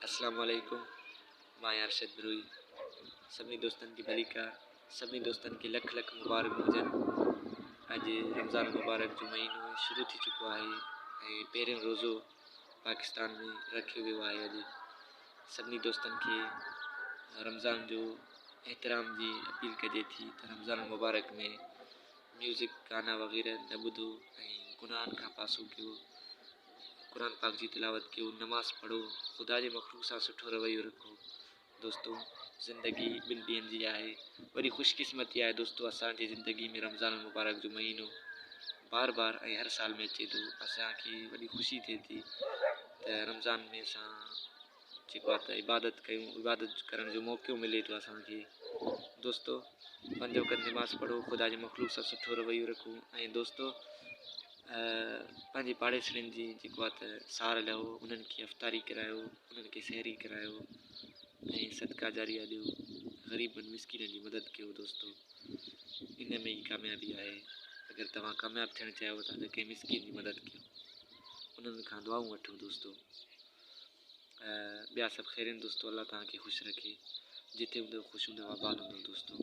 अस्सलाम वालेकुम। मां अरशद ब्रुई सभी दोस्तन की भली का सभी दोस्तन के लख लख मुबारक हुजनि। अॼु रमज़ान मुबारक जो महीनो शुरू थी चुको आहे ऐं पहिरियों रोज़ो पाकिस्तान में रखियो वियो आहे। अॼु सभिनी दोस्तनि खे रमज़ान जो एहतराम जी अपील कजे थी त रमज़ान मुबारक में म्यूज़िक गाना वग़ैरह न ॿुधो ऐं गुनाहनि खां पासो कयो, कुरान पाक जी तिलावत कयो, नमाज़ पढ़ो, ख़ुदा जे मखलूक सां सुठो रवैयो रखो। दोस्तों, ज़िंदगी ॿिनि ॾींहंनि जी आहे। वॾी ख़ुशकिस्मती आहे दोस्तों, असांजी ज़िंदगी में रमज़ान मुबारक जो महीनो बार बार ऐं हर साल में अचे थो। असांखे वॾी ख़ुशी थिए थी त रमज़ान में असां जेको आहे त इबादत कयूं, इबादत करण जो मौक़ो मिले थो असांखे। दोस्तों, 5 वक़्त नमाज़ पढ़ो, ख़ुदा जे मखलूक सां सुठो रवैयो रखो ऐं दोस्तों पंहिंजे पाड़ेसरनि जी जेको आहे त सार लहो, उन्हनि खे अफ़्तारी करायो, उन्हनि खे सहरी करायो ऐं सदका जारिया ॾियो, ग़रीबनि मिसकिननि जी मदद कयो। दोस्तों, इन में ई कामयाबी आहे। अगरि तव्हां कामयाबु थियणु चाहियो था त कंहिं मिसकिन जी मदद कयो, उन्हनि खां दुआऊं वठो। दोस्तों, ॿिया सभु ख़ैरनि दोस्तों, अल्लाह तव्हांखे ख़ुशि रखे, जिते हूंदो ख़ुशि हूंदो, आबाद हूंदो। दोस्तों।